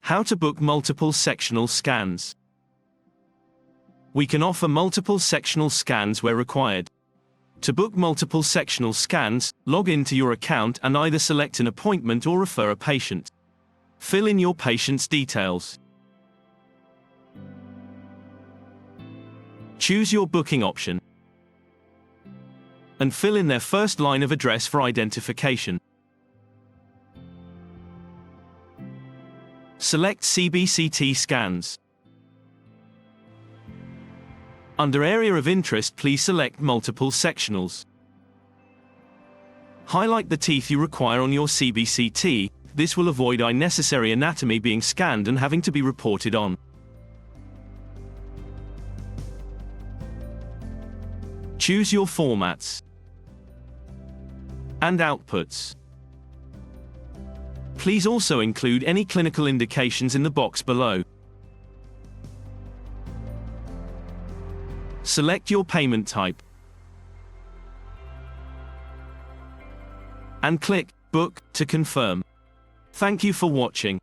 How to book multiple sectional scans. We can offer multiple sectional scans where required. To book multiple sectional scans, log into your account and either select an appointment or refer a patient. Fill in your patient's details. Choose your booking option and fill in their first line of address for identification. Select CBCT scans. Under Area of Interest, please select Multiple Sectionals. Highlight the teeth you require on your CBCT. This will avoid unnecessary anatomy being scanned and having to be reported on. Choose your formats and outputs. Please also include any clinical indications in the box below. Select your payment type and click Book to confirm. Thank you for watching.